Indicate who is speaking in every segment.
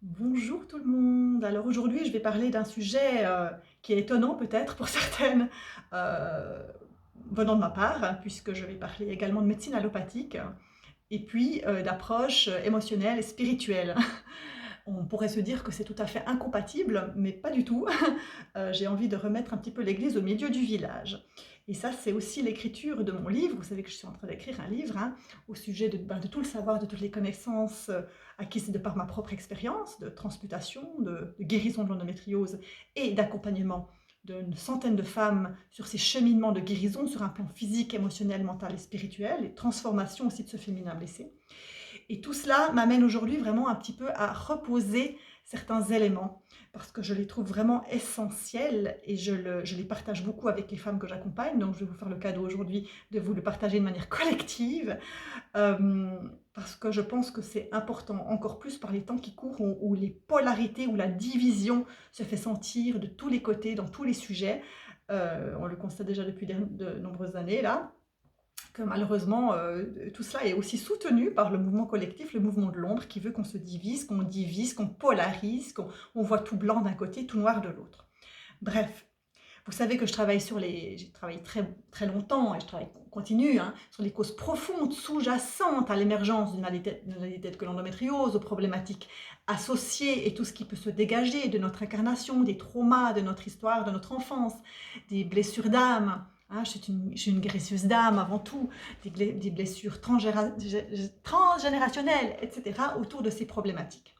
Speaker 1: Bonjour tout le monde. Alors aujourd'hui, je vais parler d'un sujet qui est étonnant peut-être pour certaines euh, venant de ma part, hein, puisque je vais parler également de médecine allopathique et puis d'approche émotionnelle et spirituelle. On pourrait se dire que c'est tout à fait incompatible, mais pas du tout. J'ai envie de remettre un petit peu l'église au milieu du village. Et ça, c'est aussi l'écriture de mon livre. Vous savez que je suis en train d'écrire un livre hein, au sujet de tout le savoir, de toutes les connaissances acquises de par ma propre expérience de transmutation, de guérison de l'endométriose et d'accompagnement d'une centaine de femmes sur ces cheminements de guérison sur un plan physique, émotionnel, mental et spirituel, et transformation aussi de ce féminin blessé. Et tout cela m'amène aujourd'hui vraiment un petit peu à reposer certains éléments parce que je les trouve vraiment essentiels et je les partage beaucoup avec les femmes que j'accompagne. Donc je vais vous faire le cadeau aujourd'hui de vous le partager de manière collective parce que je pense que c'est important, encore plus par les temps qui courent où les polarités, où la division se fait sentir de tous les côtés, dans tous les sujets. On le constate déjà depuis de nombreuses années là que malheureusement, tout cela est aussi soutenu par le mouvement collectif, le mouvement de l'ombre, qui veut qu'on se divise, qu'on polarise, qu'on voit tout blanc d'un côté, tout noir de l'autre. Bref, vous savez que j'ai travaillé très, très longtemps et je travaille continue hein, sur les causes profondes, sous-jacentes à l'émergence d'une maladie telle que l'endométriose, aux problématiques associées et tout ce qui peut se dégager de notre incarnation, des traumas, de notre histoire, de notre enfance, des blessures d'âme. Hein, je suis une guérisseuse d'âme avant tout, des blessures transgénérationnelles, etc. autour de ces problématiques.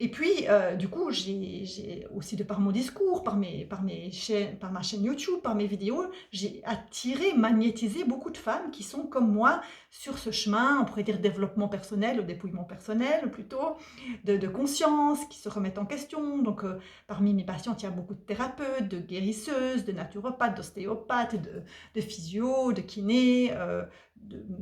Speaker 1: Et puis, du coup, j'ai aussi de par mon discours, par ma chaîne YouTube, par mes vidéos, j'ai attiré, magnétisé beaucoup de femmes qui sont comme moi sur ce chemin, on pourrait dire développement personnel ou dépouillement personnel plutôt, de conscience, qui se remettent en question. Donc, parmi mes patientes, il y a beaucoup de thérapeutes, de guérisseuses, de naturopathes, d'ostéopathes, de physio, de kinés,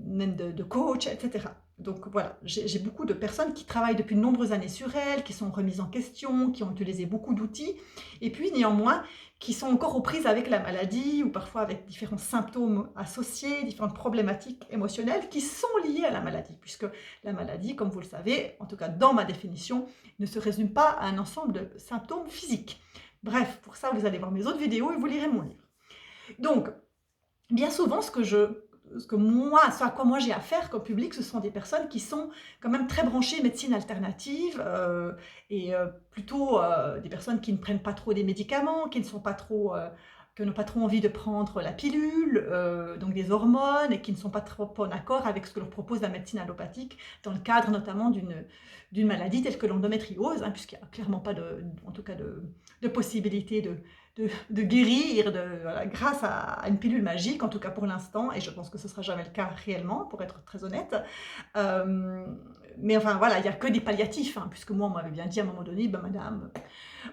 Speaker 1: même de coach, etc. Donc voilà, j'ai beaucoup de personnes qui travaillent depuis de nombreuses années sur elles, qui sont remises en question, qui ont utilisé beaucoup d'outils, et puis néanmoins qui sont encore aux prises avec la maladie ou parfois avec différents symptômes associés, différentes problématiques émotionnelles qui sont liées à la maladie, puisque la maladie, comme vous le savez, en tout cas dans ma définition, ne se résume pas à un ensemble de symptômes physiques. Bref, pour ça, vous allez voir mes autres vidéos et vous lirez mon livre. Donc, bien souvent, ce à quoi moi j'ai affaire comme public, ce sont des personnes qui sont quand même très branchées médecine alternative et plutôt des personnes qui ne prennent pas trop des médicaments, qui n'ont pas trop envie de prendre la pilule, donc des hormones, et qui ne sont pas trop en accord avec ce que leur propose la médecine allopathique dans le cadre notamment d'une maladie telle que l'endométriose, hein, puisqu'il n'y a clairement pas en tout cas de possibilité de guérir voilà, grâce à une pilule magique, en tout cas pour l'instant, et je pense que ce ne sera jamais le cas réellement, pour être très honnête. Mais enfin voilà, il n'y a que des palliatifs, hein, puisque moi on m'avait bien dit à un moment donné, ben, madame,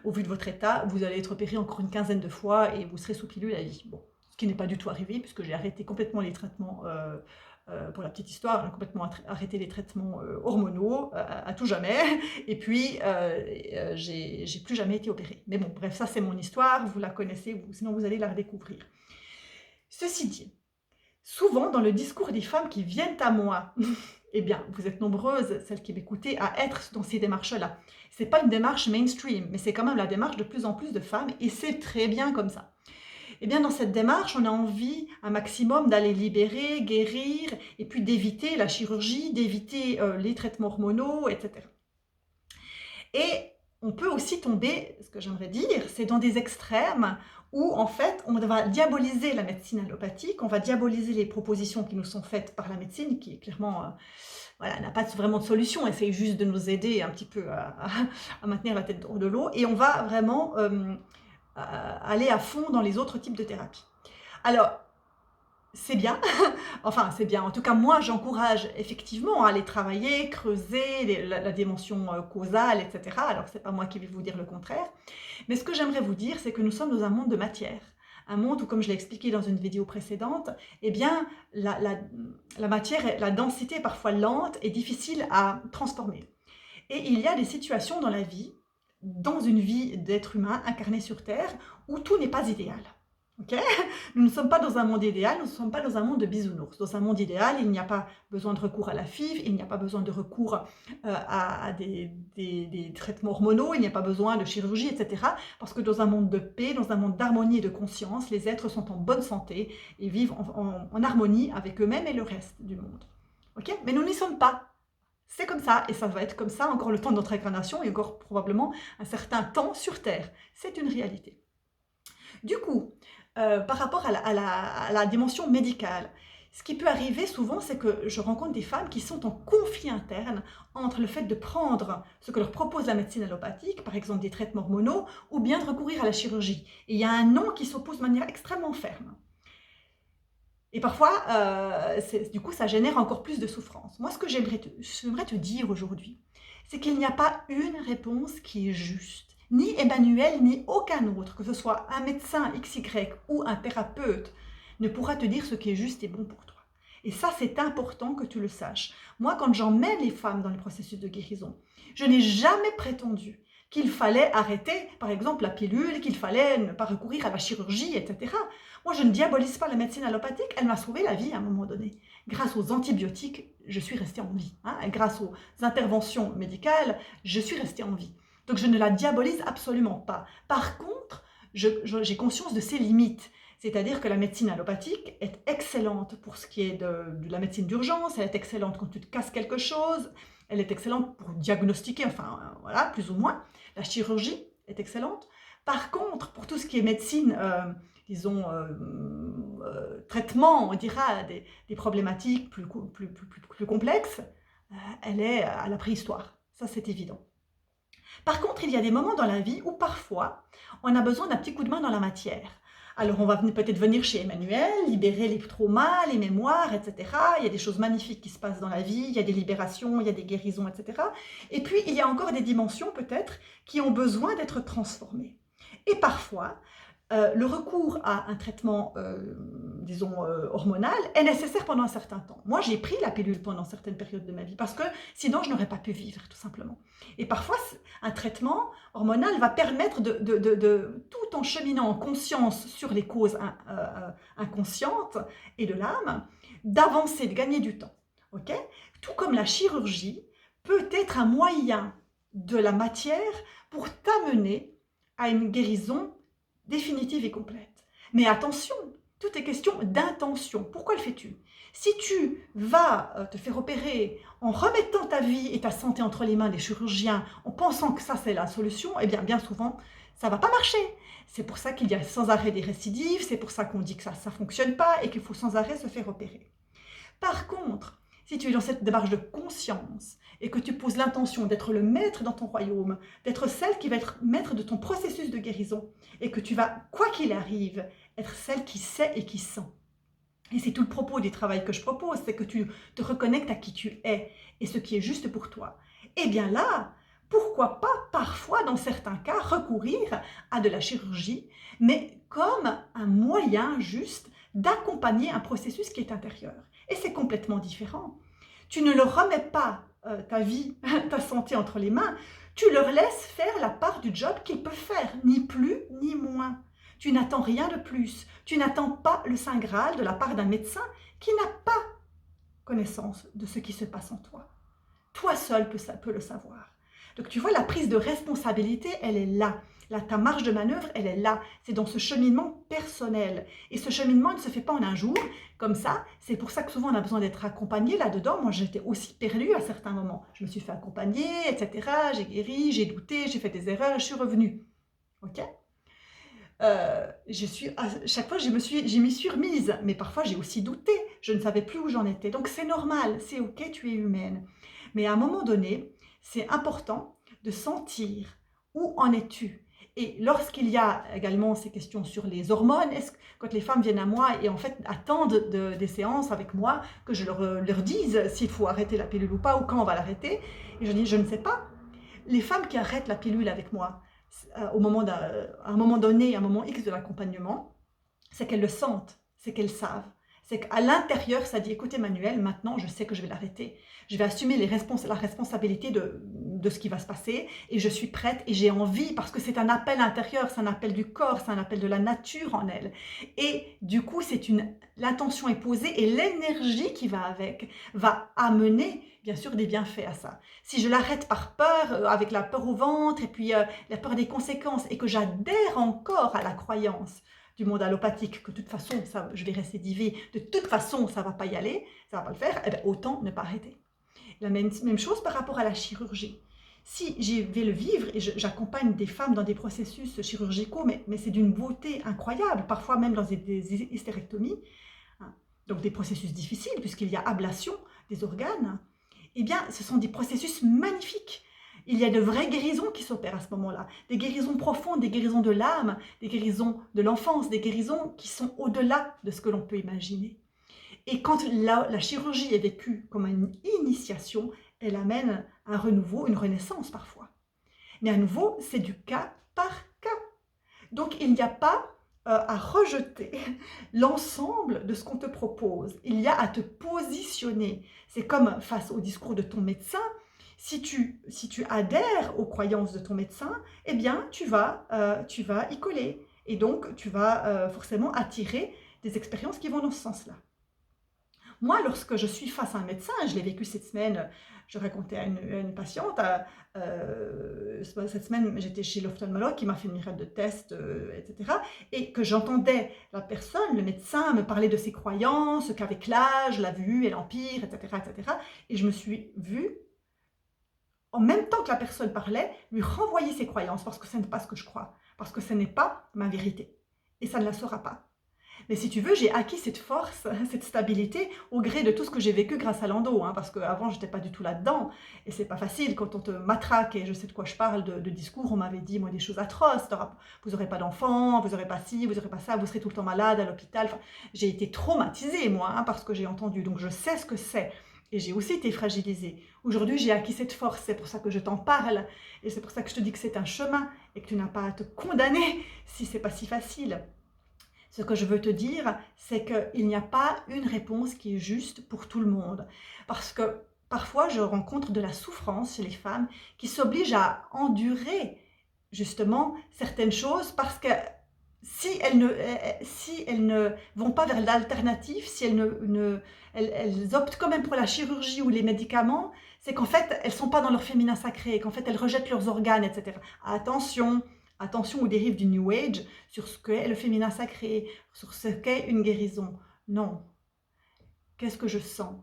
Speaker 1: au vu de votre état, vous allez être opérée encore une quinzaine de fois et vous serez sous pilule à vie. Bon, ce qui n'est pas du tout arrivé, puisque j'ai arrêté complètement les traitements pour la petite histoire, j'ai complètement arrêté les traitements hormonaux à tout jamais, et puis j'ai plus jamais été opérée. Mais bon, bref, ça c'est mon histoire, vous la connaissez, sinon vous allez la redécouvrir. Ceci dit, souvent dans le discours des femmes qui viennent à moi, eh bien, vous êtes nombreuses, celles qui m'écoutez, à être dans ces démarches-là. Ce n'est pas une démarche mainstream, mais c'est quand même la démarche de plus en plus de femmes, et c'est très bien comme ça. Eh bien, dans cette démarche, on a envie un maximum d'aller libérer, guérir, et puis d'éviter la chirurgie, d'éviter les traitements hormonaux, etc. Et on peut aussi tomber, ce que j'aimerais dire, c'est dans des extrêmes où en fait on va diaboliser la médecine allopathique, on va diaboliser les propositions qui nous sont faites par la médecine, qui clairement voilà, n'a pas vraiment de solution, essaye juste de nous aider un petit peu à maintenir la tête hors de l'eau, et on va vraiment aller à fond dans les autres types de thérapies. Alors, c'est bien, enfin c'est bien, en tout cas moi j'encourage effectivement à aller travailler, creuser la dimension causale, etc. Alors c'est pas moi qui vais vous dire le contraire, mais ce que j'aimerais vous dire c'est que nous sommes dans un monde de matière, un monde où, comme je l'ai expliqué dans une vidéo précédente, eh bien la matière, la densité est parfois lente et difficile à transformer. Et il y a des situations dans une vie d'être humain incarné sur Terre, où tout n'est pas idéal. Ok. Nous ne sommes pas dans un monde idéal, nous ne sommes pas dans un monde de bisounours. Dans un monde idéal, il n'y a pas besoin de recours à la FIV, il n'y a pas besoin de recours à des traitements hormonaux, il n'y a pas besoin de chirurgie, etc. Parce que dans un monde de paix, dans un monde d'harmonie et de conscience, les êtres sont en bonne santé et vivent en harmonie avec eux-mêmes et le reste du monde. Ok. Mais nous n'y sommes pas. C'est comme ça, et ça va être comme ça encore le temps de notre incarnation et encore probablement un certain temps sur Terre. C'est une réalité. Du coup, par rapport à la dimension médicale, ce qui peut arriver souvent, c'est que je rencontre des femmes qui sont en conflit interne entre le fait de prendre ce que leur propose la médecine allopathique, par exemple des traitements hormonaux, ou bien de recourir à la chirurgie. Et il y a un non qui s'oppose de manière extrêmement ferme. Et parfois, du coup, ça génère encore plus de souffrance. Moi, ce que j'aimerais te dire aujourd'hui, c'est qu'il n'y a pas une réponse qui est juste. Ni Emmanuel, ni aucun autre, que ce soit un médecin XY ou un thérapeute, ne pourra te dire ce qui est juste et bon pour toi. Et ça, c'est important que tu le saches. Moi, quand j'emmène les femmes dans le processus de guérison, je n'ai jamais prétendu qu'il fallait arrêter, par exemple, la pilule, qu'il fallait ne pas recourir à la chirurgie, etc. Moi, je ne diabolise pas la médecine allopathique, elle m'a sauvé la vie à un moment donné. Grâce aux antibiotiques, je suis restée en vie. Et grâce aux interventions médicales, je suis restée en vie. Donc, je ne la diabolise absolument pas. Par contre, j'ai conscience de ses limites. C'est-à-dire que la médecine allopathique est excellente pour ce qui est de la médecine d'urgence, elle est excellente quand tu te casses quelque chose, elle est excellente pour diagnostiquer, enfin, voilà, plus ou moins. La chirurgie est excellente. Par contre, pour tout ce qui est médecine, disons, traitement, on dira, des problématiques plus complexes, elle est à la préhistoire. Ça, c'est évident. Par contre, il y a des moments dans la vie où parfois, on a besoin d'un petit coup de main dans la matière. Alors, on va peut-être venir chez Emmanuel, libérer les traumas, les mémoires, etc. Il y a des choses magnifiques qui se passent dans la vie, il y a des libérations, il y a des guérisons, etc. Et puis, il y a encore des dimensions, peut-être, qui ont besoin d'être transformées. Et parfois, le recours à un traitement, disons, hormonal est nécessaire pendant un certain temps. Moi, j'ai pris la pilule pendant certaines périodes de ma vie parce que sinon, je n'aurais pas pu vivre, tout simplement. Et parfois, un traitement hormonal va permettre, tout en cheminant en conscience sur les causes inconscientes et de l'âme, d'avancer, de gagner du temps. Okay. Tout comme la chirurgie peut être un moyen de la matière pour t'amener à une guérison définitive et complète. Mais attention, tout est question d'intention. Pourquoi le fais-tu? Si tu vas te faire opérer en remettant ta vie et ta santé entre les mains des chirurgiens, en pensant que ça c'est la solution, eh bien souvent, ça ne va pas marcher. C'est pour ça qu'il y a sans arrêt des récidives, c'est pour ça qu'on dit que ça ne fonctionne pas et qu'il faut sans arrêt se faire opérer. Par contre, si tu es dans cette démarche de conscience et que tu poses l'intention d'être le maître dans ton royaume, d'être celle qui va être maître de ton processus de guérison et que tu vas, quoi qu'il arrive, être celle qui sait et qui sent. Et c'est tout le propos du travail que je propose, c'est que tu te reconnectes à qui tu es et ce qui est juste pour toi. Et bien là, pourquoi pas parfois, dans certains cas, recourir à de la chirurgie, mais comme un moyen juste d'accompagner un processus qui est intérieur. Et c'est complètement différent. Tu ne leur remets pas ta vie, ta santé entre les mains, tu leur laisses faire la part du job qu'ils peuvent faire, ni plus ni moins. Tu n'attends rien de plus, tu n'attends pas le Saint Graal de la part d'un médecin qui n'a pas connaissance de ce qui se passe en toi. Toi seul peux le savoir. Donc tu vois, la prise de responsabilité, elle est là. Là, ta marge de manœuvre, elle est là. C'est dans ce cheminement personnel. Et ce cheminement, il ne se fait pas en un jour, comme ça. C'est pour ça que souvent, on a besoin d'être accompagné là-dedans. Moi, j'étais aussi perdue à certains moments. Je me suis fait accompagner, etc. J'ai guéri, j'ai douté, j'ai fait des erreurs, je suis revenue. Ok. Chaque fois, je m'y suis remise. Mais parfois, j'ai aussi douté. Je ne savais plus où j'en étais. Donc, c'est normal. C'est ok, tu es humaine. Mais à un moment donné, c'est important de sentir où en es-tu. Et lorsqu'il y a également ces questions sur les hormones, quand les femmes viennent à moi et en fait attendent des séances avec moi, que je leur dise s'il faut arrêter la pilule ou pas, ou quand on va l'arrêter, et je dis je ne sais pas. Les femmes qui arrêtent la pilule avec moi, à un moment donné, à un moment X de l'accompagnement, c'est qu'elles le sentent, c'est qu'elles savent. C'est qu'à l'intérieur, ça dit, écoute Emmanuel, maintenant je sais que je vais l'arrêter. Je vais assumer la responsabilité de ce qui va se passer et je suis prête et j'ai envie parce que c'est un appel intérieur, c'est un appel du corps, c'est un appel de la nature en elle. Et du coup, l'intention est posée et l'énergie qui va avec va amener bien sûr des bienfaits à ça. Si je l'arrête par peur, avec la peur au ventre et puis la peur des conséquences et que j'adhère encore à la croyance du monde allopathique, que de toute façon, ça, je vais récidiver, de toute façon, ça ne va pas y aller, ça ne va pas le faire, eh bien, autant ne pas arrêter. La même chose par rapport à la chirurgie. Si je vais le vivre, et j'accompagne des femmes dans des processus chirurgicaux, mais c'est d'une beauté incroyable, parfois même dans des hystérectomies, hein, donc des processus difficiles, puisqu'il y a ablation des organes, eh bien, ce sont des processus magnifiques. Il y a de vraies guérisons qui s'opèrent à ce moment-là, des guérisons profondes, des guérisons de l'âme, des guérisons de l'enfance, des guérisons qui sont au-delà de ce que l'on peut imaginer. Et quand la chirurgie est vécue comme une initiation, elle amène un renouveau, une renaissance parfois. Mais à nouveau, c'est du cas par cas. Donc il n'y a pas à rejeter l'ensemble de ce qu'on te propose. Il y a à te positionner. C'est comme face au discours de ton médecin. Si tu adhères aux croyances de ton médecin, eh bien, tu vas y coller. Et donc, tu vas forcément attirer des expériences qui vont dans ce sens-là. Moi, lorsque je suis face à un médecin, je l'ai vécu cette semaine, je racontais à une patiente, cette semaine j'étais chez l'ophtalmologue qui m'a fait une myriade de tests, etc. Et que j'entendais la personne, le médecin, me parler de ses croyances, qu'avec l'âge, la vue, elle empire, etc., etc. Et je me suis vue, en même temps que la personne parlait, lui renvoyer ses croyances, parce que ce n'est pas ce que je crois, parce que ce n'est pas ma vérité. Et ça ne la sera pas. Mais si tu veux, j'ai acquis cette force, cette stabilité au gré de tout ce que j'ai vécu grâce à l'endo, hein, parce qu'avant, je n'étais pas du tout là-dedans. Et c'est pas facile quand on te matraque, et je sais de quoi je parle, de discours, on m'avait dit, moi, des choses atroces. Vous n'aurez pas d'enfants, vous n'aurez pas ci, vous n'aurez pas ça, vous serez tout le temps malade à l'hôpital. Enfin, j'ai été traumatisée, moi, hein, parce que j'ai entendu. Donc, je sais ce que c'est. Et j'ai aussi été fragilisée. Aujourd'hui, j'ai acquis cette force, c'est pour ça que je t'en parle. Et c'est pour ça que je te dis que c'est un chemin et que tu n'as pas à te condamner si c'est pas si facile. Ce que je veux te dire, c'est qu'il n'y a pas une réponse qui est juste pour tout le monde. Parce que parfois, je rencontre de la souffrance chez les femmes qui s'obligent à endurer justement certaines choses parce que si elles ne vont pas vers l'alternative, si elles optent quand même pour la chirurgie ou les médicaments, c'est qu'en fait, elles ne sont pas dans leur féminin sacré, qu'en fait, elles rejettent leurs organes, etc. Attention! Attention aux dérives du New Age sur ce qu'est le féminin sacré, sur ce qu'est une guérison. Non. Qu'est-ce que je sens?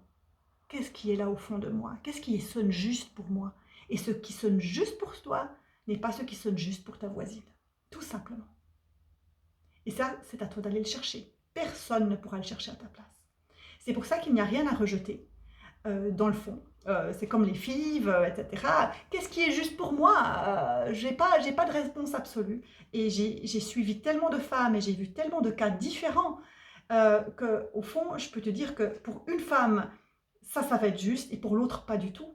Speaker 1: Qu'est-ce qui est là au fond de moi? Qu'est-ce qui sonne juste pour moi? Et ce qui sonne juste pour toi n'est pas ce qui sonne juste pour ta voisine. Tout simplement. Et ça, c'est à toi d'aller le chercher. Personne ne pourra le chercher à ta place. C'est pour ça qu'il n'y a rien à rejeter. Dans le fond. C'est comme les fives, etc. Qu'est-ce qui est juste pour moi? J'ai pas de réponse absolue. Et j'ai suivi tellement de femmes et j'ai vu tellement de cas différents qu'au fond, je peux te dire que pour une femme, ça va être juste et pour l'autre, pas du tout.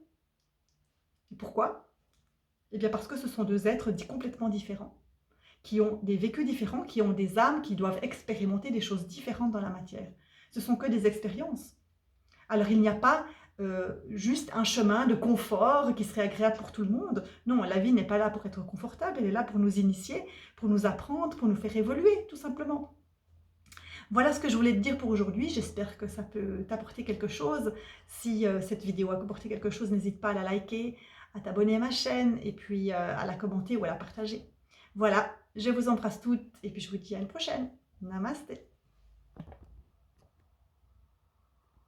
Speaker 1: Et pourquoi? Eh bien parce que ce sont deux êtres complètement différents, qui ont des vécus différents, qui ont des âmes, qui doivent expérimenter des choses différentes dans la matière. Ce sont que des expériences. Alors il n'y a pas juste un chemin de confort qui serait agréable pour tout le monde. Non, la vie n'est pas là pour être confortable, elle est là pour nous initier, pour nous apprendre, pour nous faire évoluer, tout simplement. Voilà ce que je voulais te dire pour aujourd'hui. J'espère que ça peut t'apporter quelque chose. Si cette vidéo a apporté quelque chose, n'hésite pas à la liker, à t'abonner à ma chaîne et puis à la commenter ou à la partager. Voilà, je vous embrasse toutes et puis je vous dis à une prochaine. Namasté.